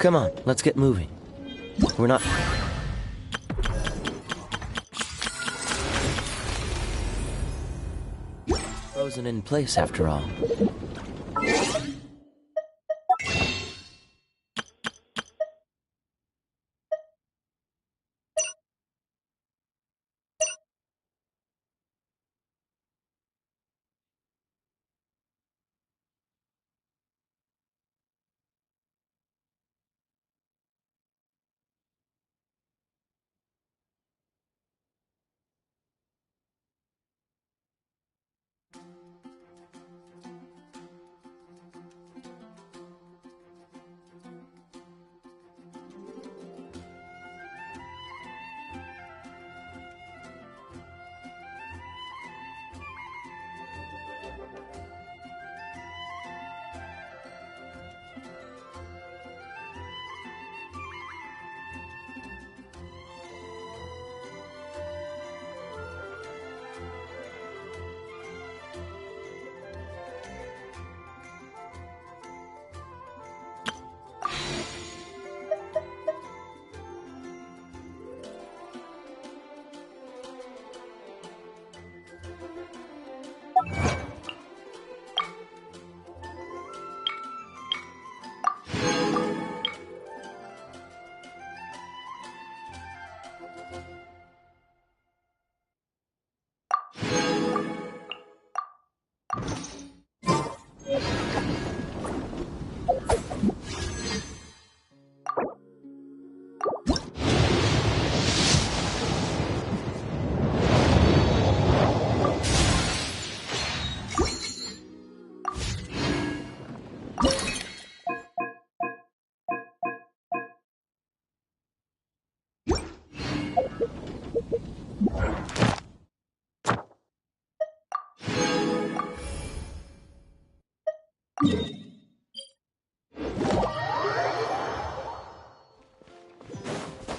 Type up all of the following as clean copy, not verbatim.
Come on, let's get moving. We're not... frozen in place after all.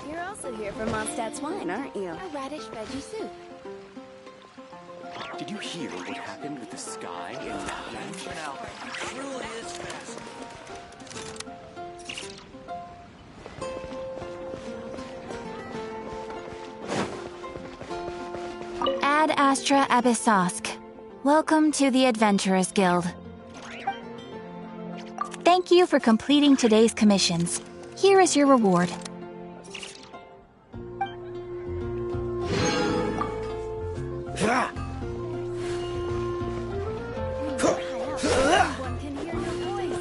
You're also here for Mondstadt's wine, aren't you? A radish veggie soup. Did you hear what happened with the sky in Thailand? Now, it truly is fascinating. Ad Astra Abyssosk. Welcome to the Adventurers Guild. Thank you for completing today's commissions. Here is your reward. Everyone can hear your voice.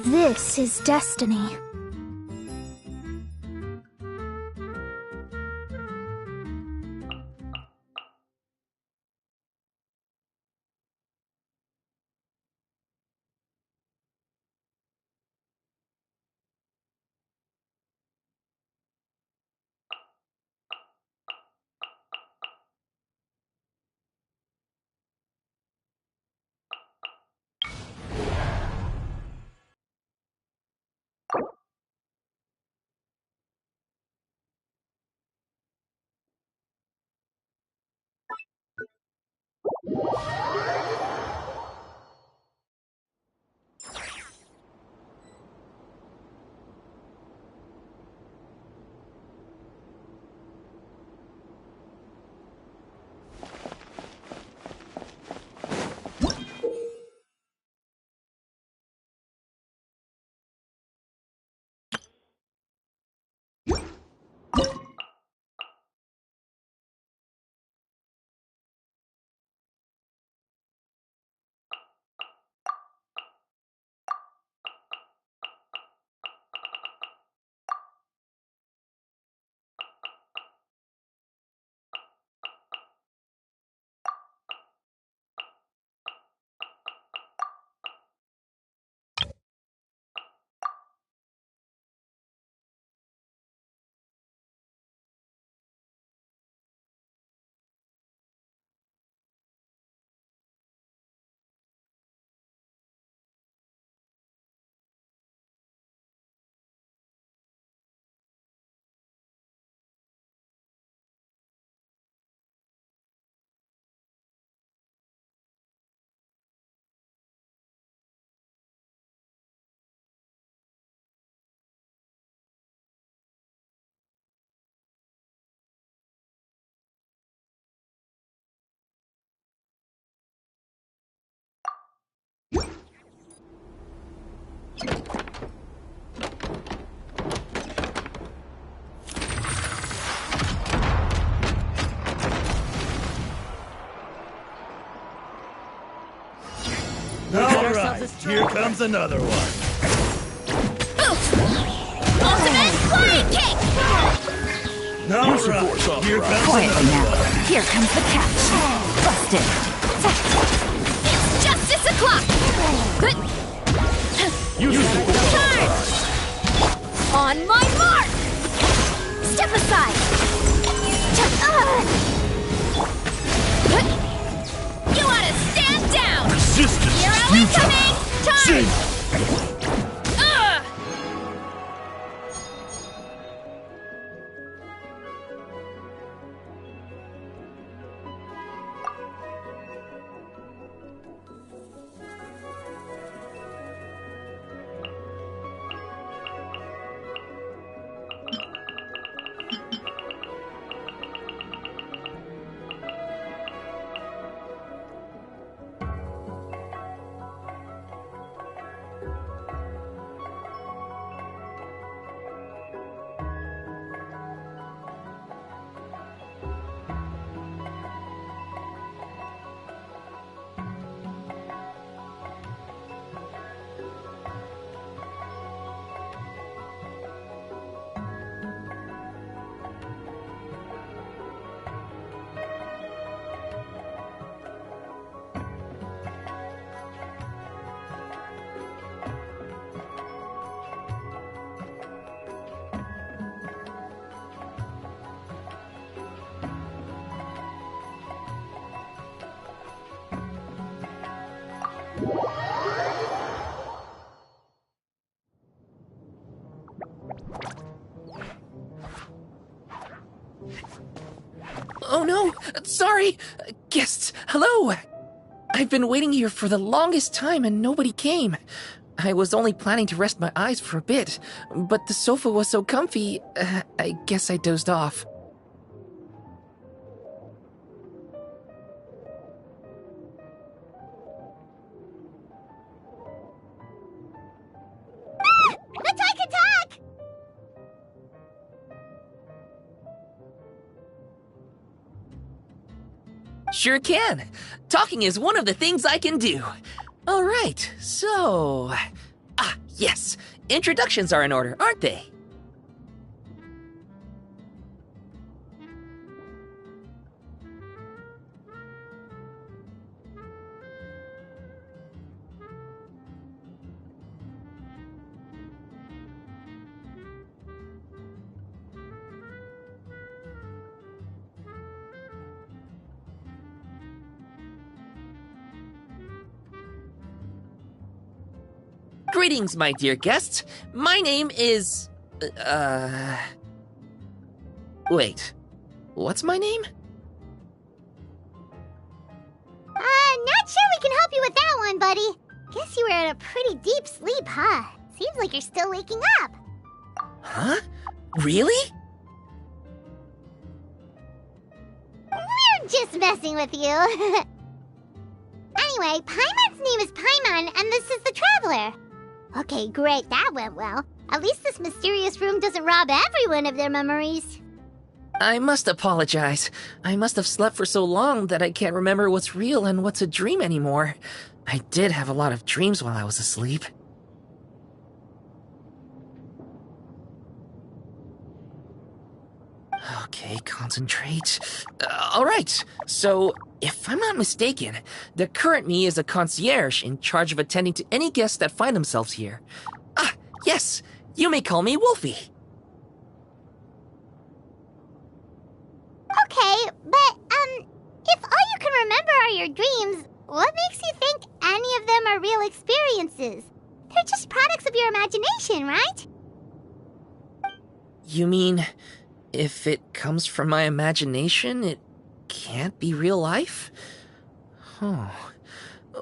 This is destiny. All right, here comes another one. Ultimate flying kick! All right, here comes Quietly another now. one. Here comes the catch. Busted. It's justice o'clock! Charge! On my mark! Step aside! You ought to stand down! Resistance Hero is futile. incoming! Charge! Ugh! Oh no! Sorry! Guests, hello! I've been waiting here for the longest time and nobody came. I was only planning to rest my eyes for a bit, but the sofa was so comfy, I guess I dozed off. Attack! Attack! Sure can. Talking is one of the things I can do. All right, so... yes. Introductions are in order, aren't they? Greetings, my dear guests. My name is... Wait. What's my name? Not sure we can help you with that one, buddy. Guess you were in a pretty deep sleep, huh? Seems like you're still waking up. Huh? Really? We're just messing with you. Anyway, Paimon's name is Paimon, and this is the Traveler. Okay, great, that went well. At least this mysterious room doesn't rob everyone of their memories. I must apologize. I must have slept for so long that I can't remember what's real and what's a dream anymore. I did have a lot of dreams while I was asleep. Okay, concentrate. Alright, so, if I'm not mistaken, the current me is a concierge in charge of attending to any guests that find themselves here. Ah, yes, you may call me Wolfie. Okay, but, if all you can remember are your dreams, what makes you think any of them are real experiences? They're just products of your imagination, right? You mean, if it comes from my imagination, it can't be real life? Oh.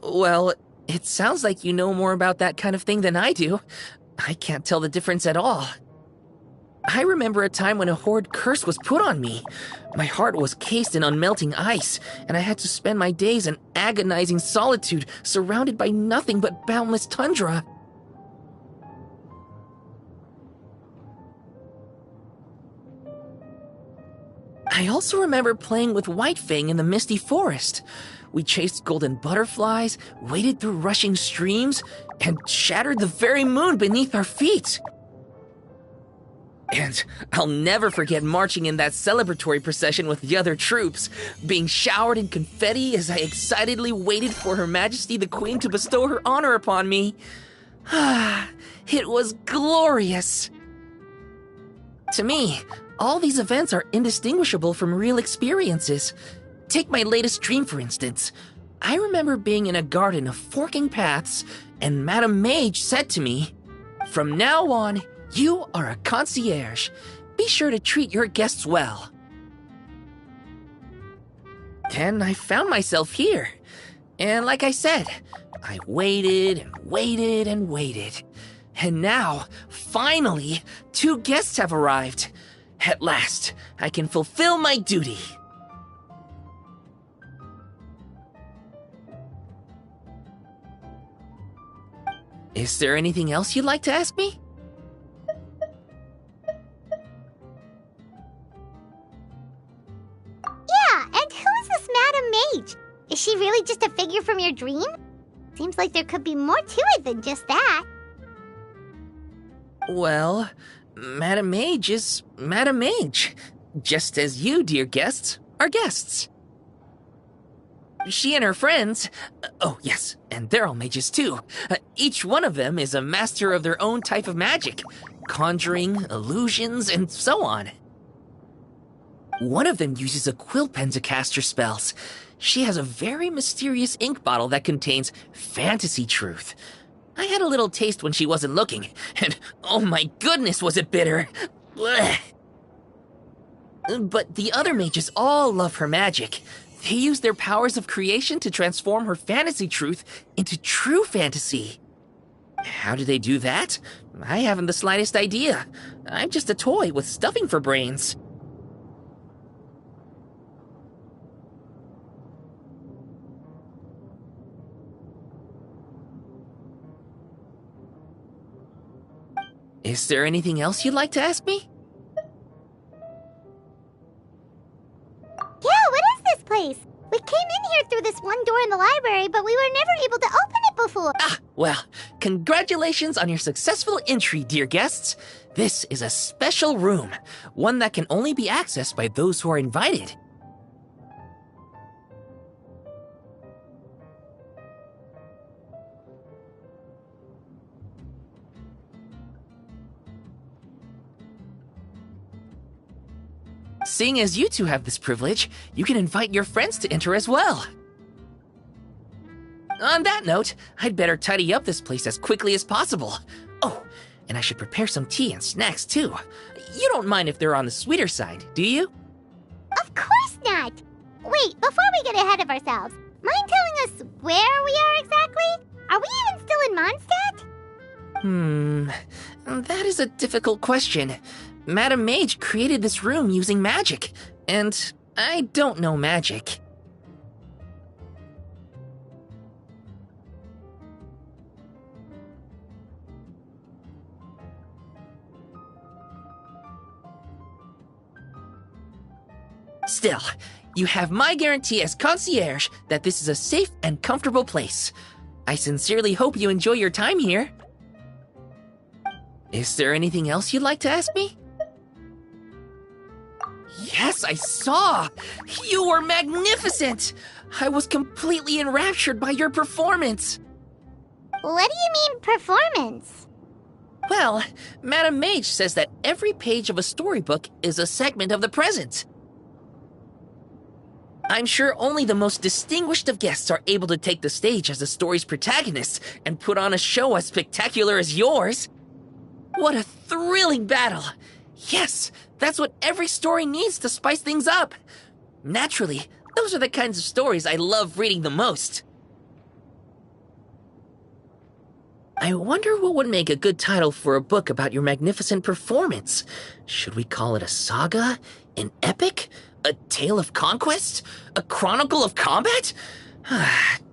Well, it sounds like you know more about that kind of thing than I do. I can't tell the difference at all. I remember a time when a horrid curse was put on me. My heart was cased in unmelting ice, and I had to spend my days in agonizing solitude, surrounded by nothing but boundless tundra. I also remember playing with Whitefang in the misty forest. We chased golden butterflies, waded through rushing streams, and shattered the very moon beneath our feet. And I'll never forget marching in that celebratory procession with the other troops, being showered in confetti as I excitedly waited for Her Majesty the Queen to bestow her honor upon me. Ah, it was glorious. To me, all these events are indistinguishable from real experiences. Take my latest dream, for instance. I remember being in a garden of forking paths, and Madame Mage said to me, "From now on, you are a concierge. Be sure to treat your guests well." Then I found myself here. And like I said, I waited and waited and waited. And now, finally, 2 guests have arrived. At last, I can fulfill my duty. Is there anything else you'd like to ask me? Yeah, and who is this Madame Mage? Is she really just a figure from your dream? Seems like there could be more to it than just that. Well, Madame Mage is Madame Mage, just as you, dear guests, are guests. She and her friends, oh yes, and they're all mages too. Each one of them is a master of their own type of magic, conjuring, illusions, and so on. One of them uses a quill pen to cast her spells. She has a very mysterious ink bottle that contains fantasy truth. I had a little taste when she wasn't looking, and oh my goodness was it bitter! Blech. But the other mages all love her magic. They use their powers of creation to transform her fantasy truth into true fantasy. How do they do that? I haven't the slightest idea. I'm just a toy with stuffing for brains. Is there anything else you'd like to ask me? Yeah, what is this place? We came in here through this one door in the library, but we were never able to open it before. Ah, well, congratulations on your successful entry, dear guests. This is a special room, one that can only be accessed by those who are invited. Seeing as you two have this privilege, you can invite your friends to enter as well. On that note, I'd better tidy up this place as quickly as possible. Oh, and I should prepare some tea and snacks too. You don't mind if they're on the sweeter side, do you? Of course not! Wait, before we get ahead of ourselves, mind telling us where we are exactly? Are we even still in Mondstadt? That is a difficult question. Madam Mage created this room using magic, and I don't know magic. Still, you have my guarantee as concierge that this is a safe and comfortable place. I sincerely hope you enjoy your time here. Is there anything else you'd like to ask me? Yes, I saw! You were magnificent! I was completely enraptured by your performance. What do you mean, performance? Well, Madam Mage says that every page of a storybook is a segment of the present. I'm sure only the most distinguished of guests are able to take the stage as the story's protagonists and put on a show as spectacular as yours. What a thrilling battle! Yes, that's what every story needs to spice things up. Naturally, those are the kinds of stories I love reading the most. I wonder what would make a good title for a book about your magnificent performance. Should we call it a saga? An epic? A tale of conquest? A chronicle of combat?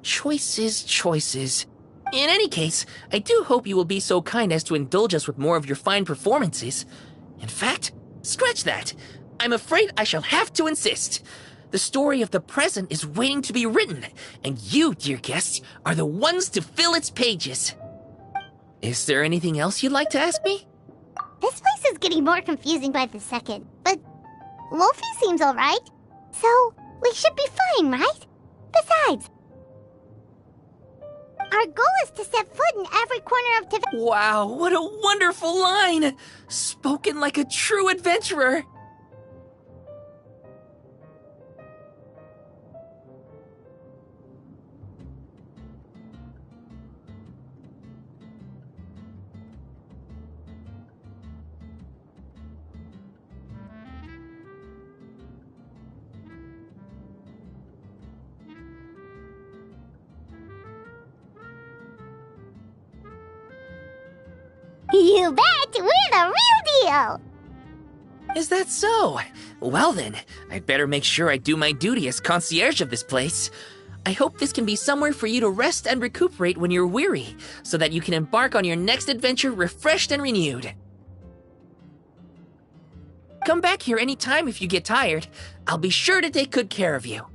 Choices, choices. In any case, I do hope you will be so kind as to indulge us with more of your fine performances. In fact, scratch that. I'm afraid I shall have to insist. The story of the present is waiting to be written, and you, dear guests, are the ones to fill its pages. Is there anything else you'd like to ask me? This place is getting more confusing by the second, but Wolfie seems alright, so we should be fine, right? Besides, our goal is to set foot in every corner of Tibet. Wow, what a wonderful line! Spoken like a true adventurer! You bet! We're the real deal! Is that so? Well then, I'd better make sure I do my duty as concierge of this place. I hope this can be somewhere for you to rest and recuperate when you're weary, so that you can embark on your next adventure refreshed and renewed. Come back here anytime if you get tired. I'll be sure to take good care of you.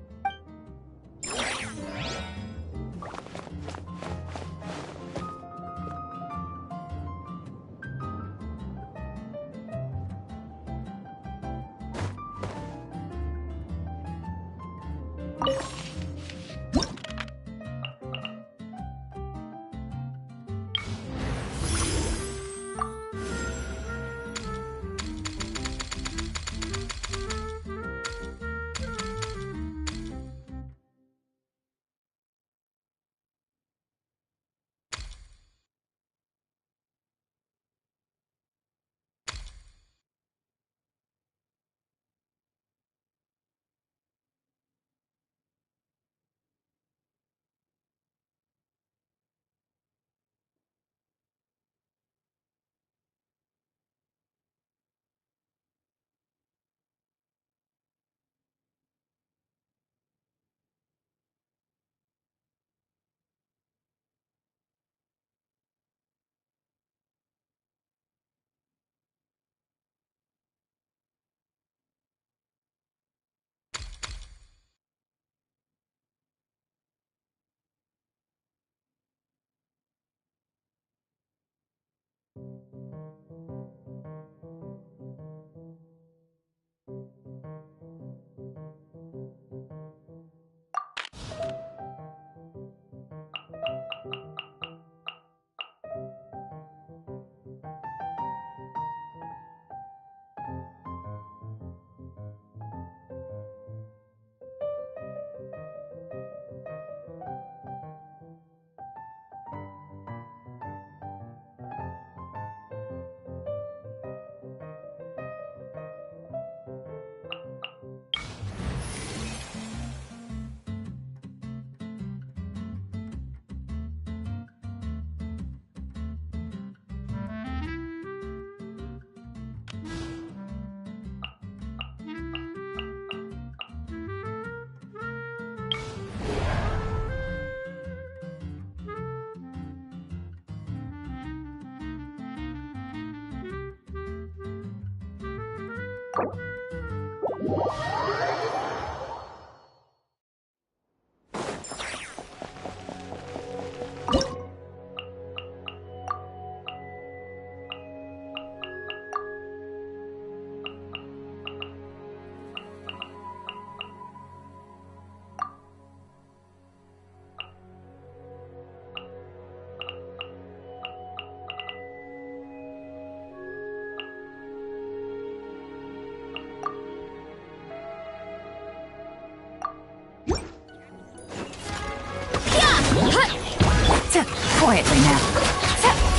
quietly now.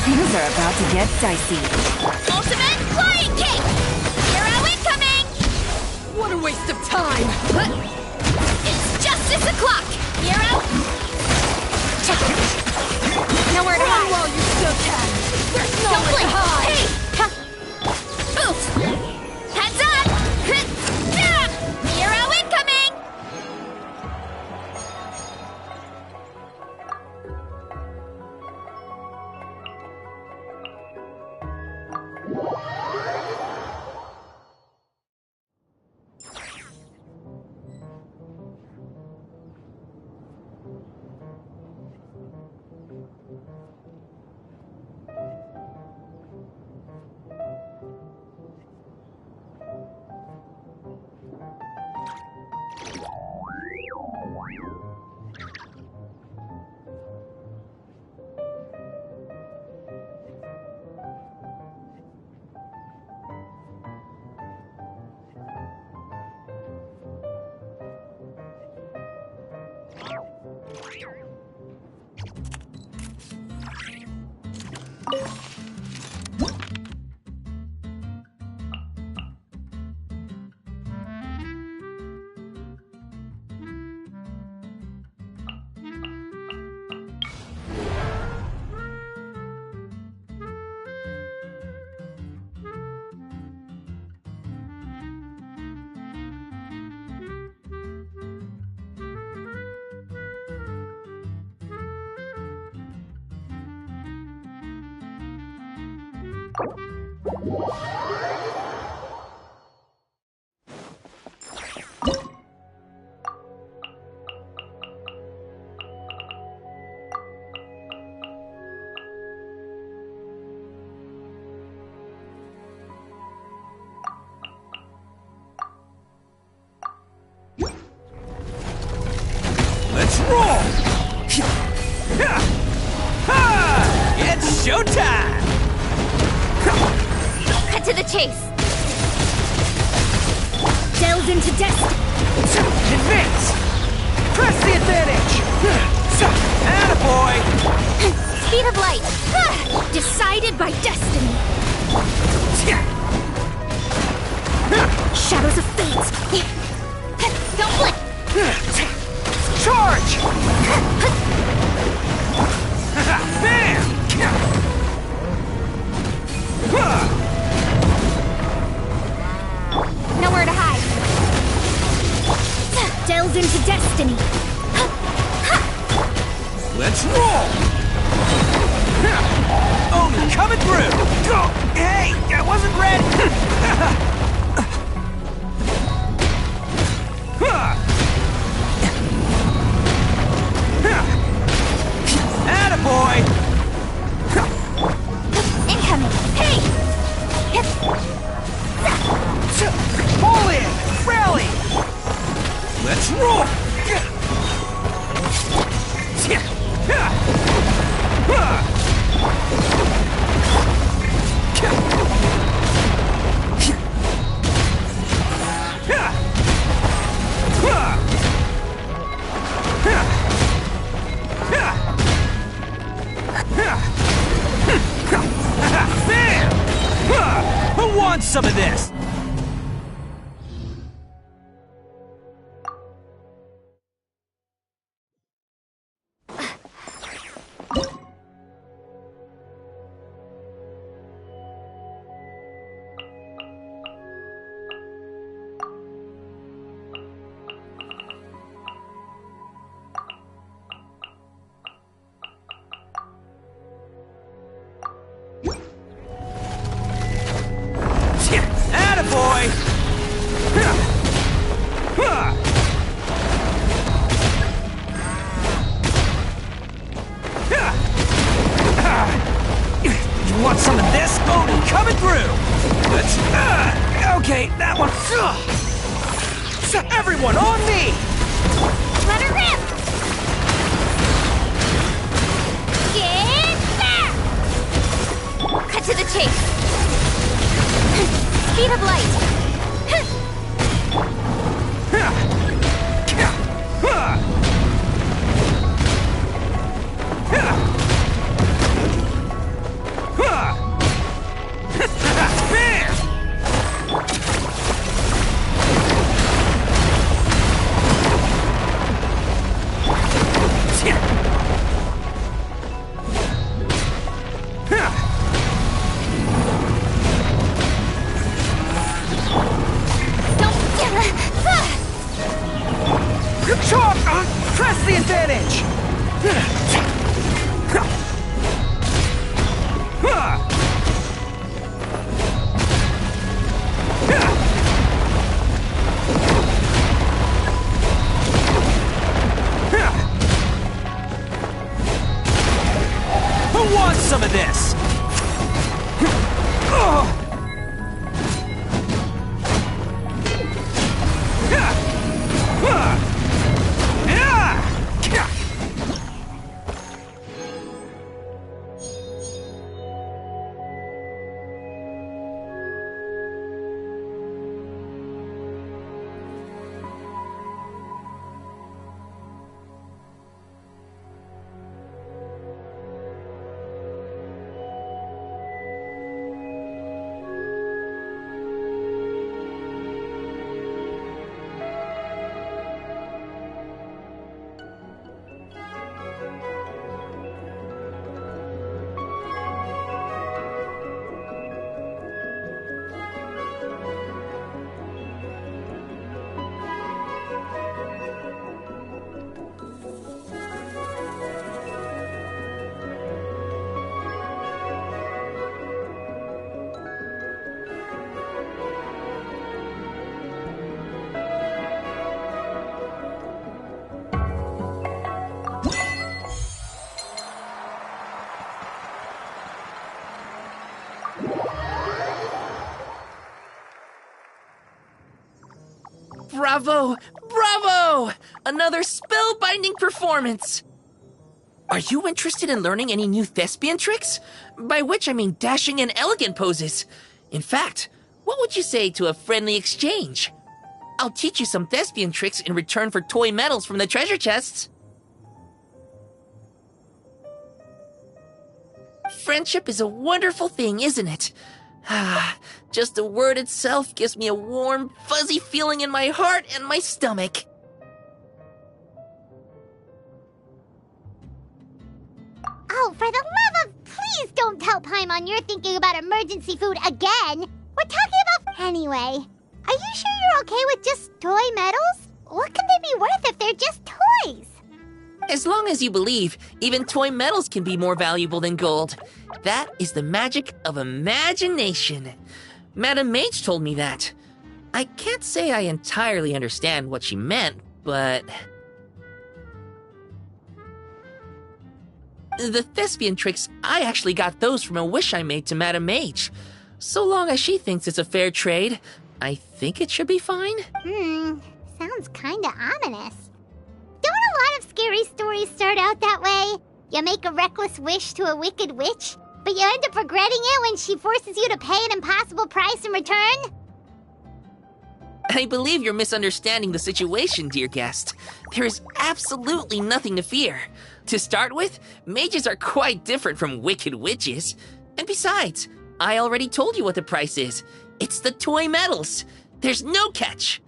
Things are about to get dicey. Ultimate flying kick! Hero incoming! What a waste of time! It's justice o'clock! Hero! Nowhere to hide! While you still can! There's Don't nowhere blink! to hide! Hey! Ha! Boost! Heads up! Hero incoming! Let's roll! It's showtime! Cut to the chase! Delve into destiny. Advance! Press the advantage! Attaboy! Speed of light! Decided by destiny. Shadows of fate. Don't blink! Charge! Bam! Nowhere to hide! Delve into destiny. Let's roll! Only coming through! Go! Hey, I wasn't ready! Attaboy! Incoming! Hey! Pull in! Rally! Let's roll! Bam! Who wants some of this? Attaboy! You want some of this? Odin coming through! Let's... okay, that one... Everyone on me! Let her rip! Get back! Cut to the chase! Speed of light! Chalk! Press the advantage! Who wants some of this? Bravo! Bravo! Another spellbinding performance! Are you interested in learning any new thespian tricks? By which I mean dashing and elegant poses. In fact, what would you say to a friendly exchange? I'll teach you some thespian tricks in return for toy medals from the treasure chests. Friendship is a wonderful thing, isn't it? Just the word itself gives me a warm, fuzzy feeling in my heart and my stomach. Oh, for the love of... Please don't tell Paimon you're thinking about emergency food again! We're talking about... Anyway, are you sure you're okay with just toy medals? What can they be worth if they're just toys? As long as you believe, even toy medals can be more valuable than gold. That is the magic of imagination. Madam Mage told me that. I can't say I entirely understand what she meant, but... The thespian tricks, I actually got those from a wish I made to Madam Mage. So long as she thinks it's a fair trade, I think it should be fine. Sounds kinda ominous. Don't a lot of scary stories start out that way? You make a reckless wish to a wicked witch, but you end up regretting it when she forces you to pay an impossible price in return? I believe you're misunderstanding the situation, dear guest. There is absolutely nothing to fear. To start with, mages are quite different from wicked witches. And besides, I already told you what the price is. It's the toy medals. There's no catch.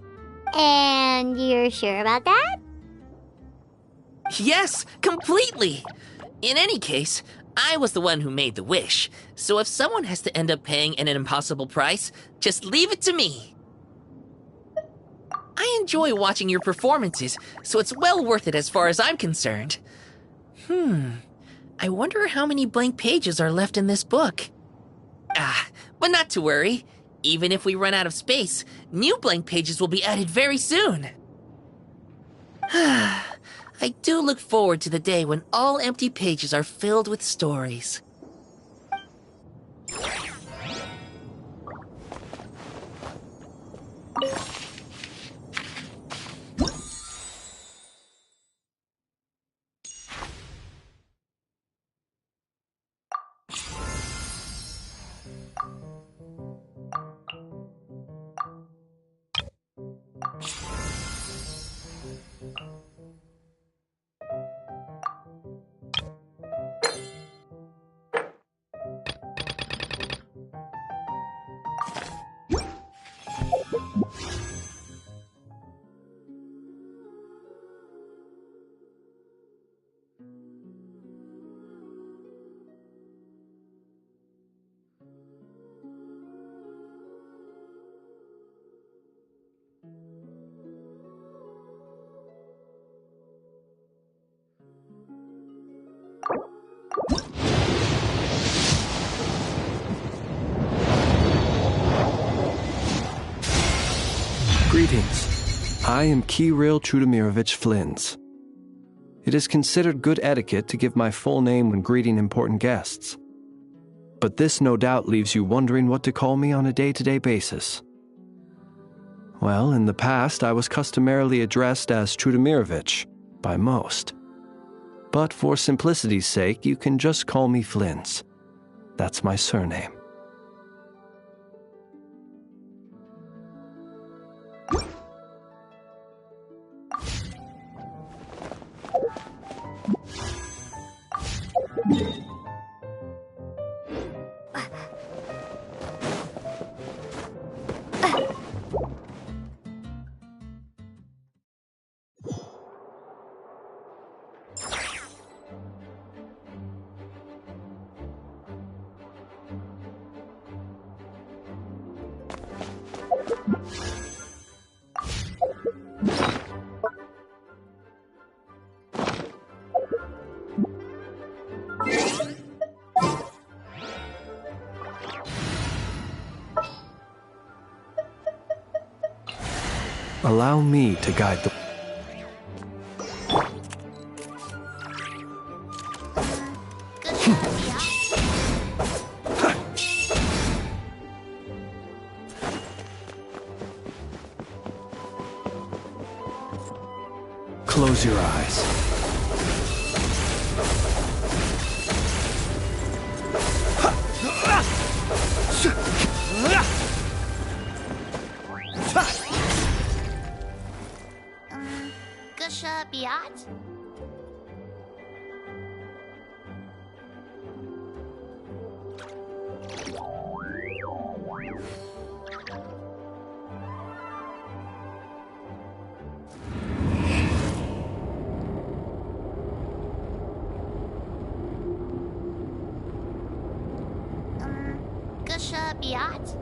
And you're sure about that? Yes, completely. In any case, I was the one who made the wish. So if someone has to end up paying an impossible price, just leave it to me. I enjoy watching your performances, so it's well worth it as far as I'm concerned. I wonder how many blank pages are left in this book. But not to worry. Even if we run out of space, new blank pages will be added very soon. I do look forward to the day when all empty pages are filled with stories. Greetings. I am Kirill Trudemirovich Flins. It is considered good etiquette to give my full name when greeting important guests. But this no doubt leaves you wondering what to call me on a day-to-day basis. Well, in the past, I was customarily addressed as Trudemirovich by most. But for simplicity's sake, you can just call me Flins. That's my surname. Allow me to guide the... Close your eyes. Gusha Biat? Gusha Biat?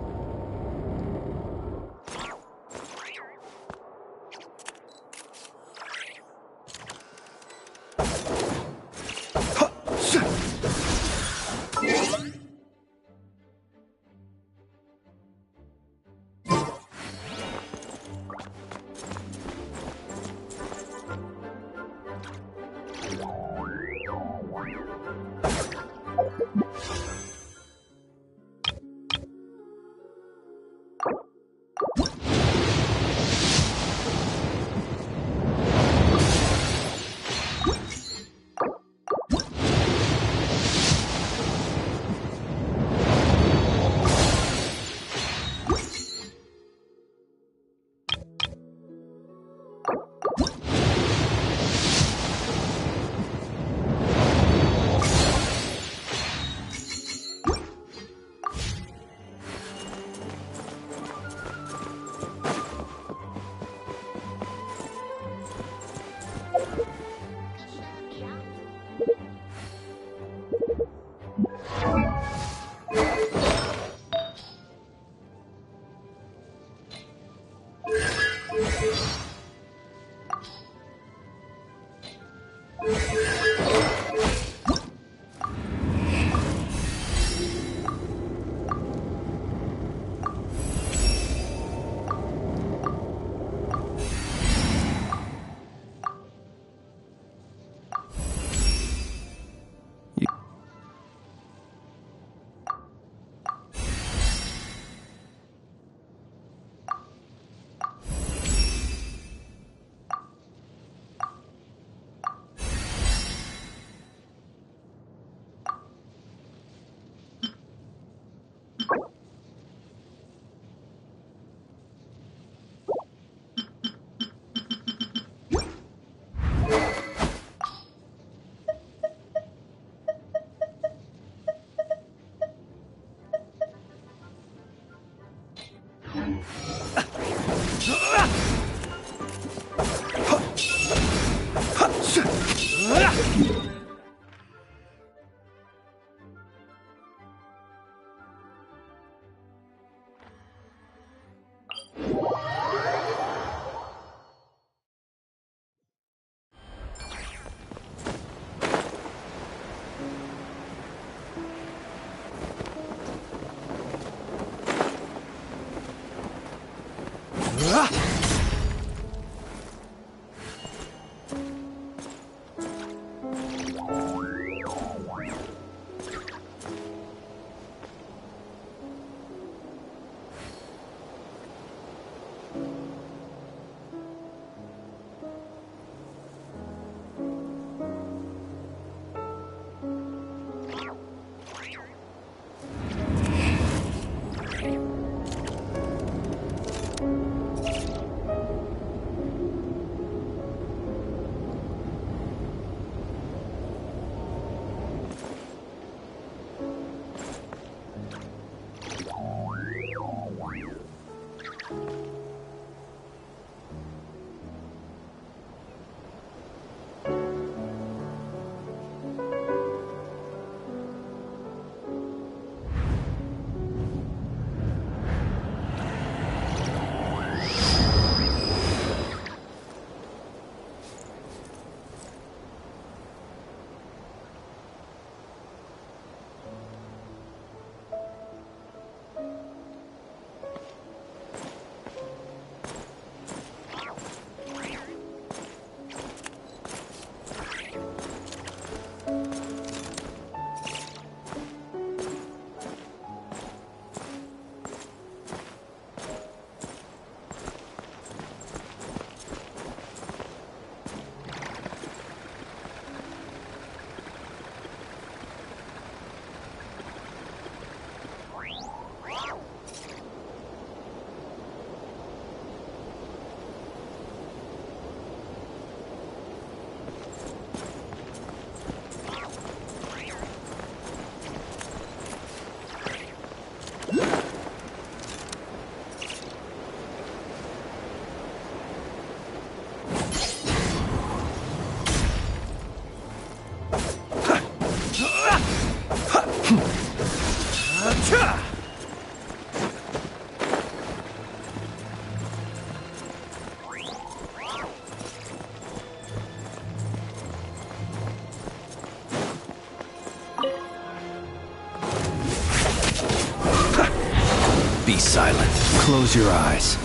Be silent. Close your eyes.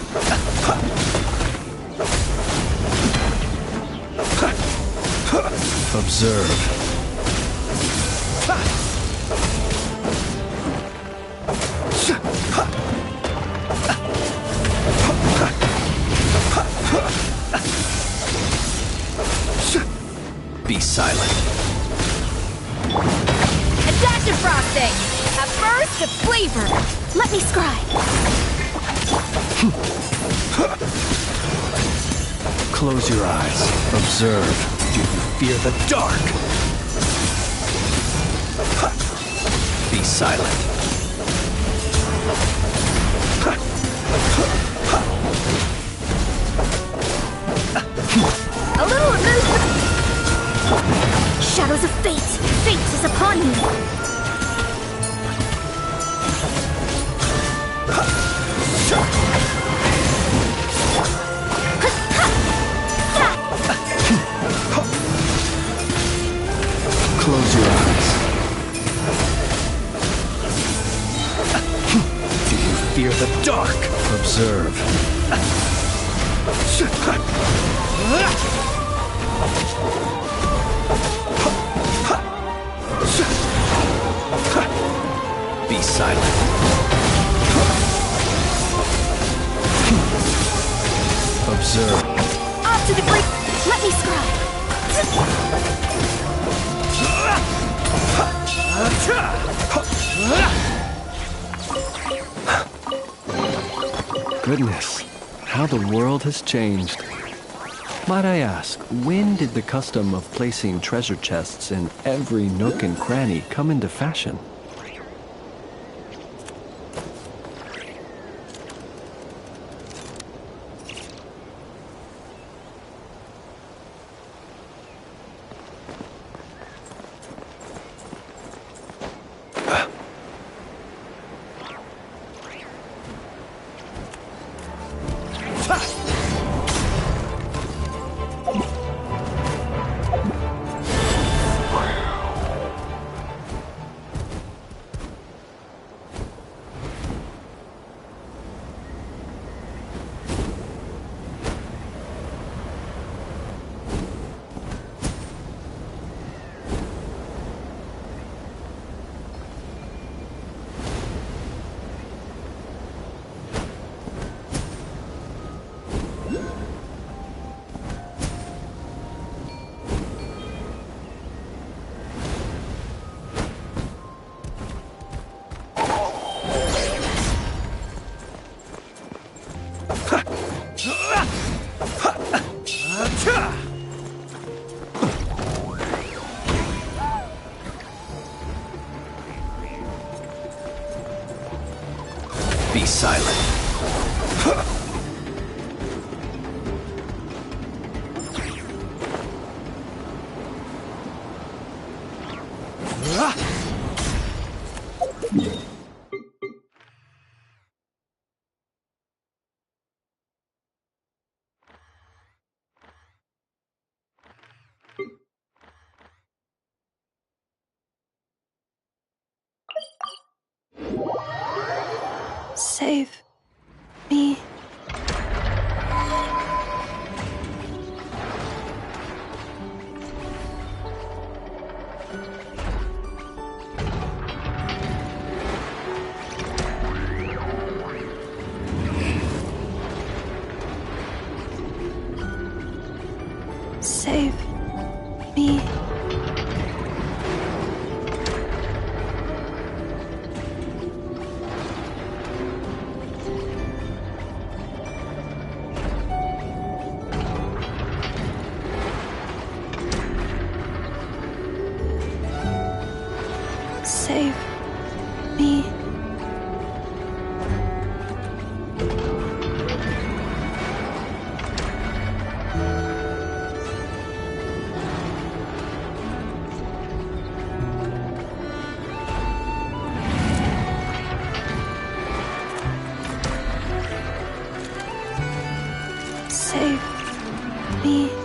Observe. Be silent. A dash of frosting! A burst of flavor! Let me scribe. Close your eyes. Observe. Do you fear the dark? Be silent. A little amusement. Shadows of fate. Fate is upon you. Close your eyes. Do you fear the dark? Observe. Be silent. Observe. Off to the great. Let me scribe. Goodness, how the world has changed. Might I ask, when did the custom of placing treasure chests in every nook and cranny come into fashion? Be silent. Save me. Save me. Save me. Save me.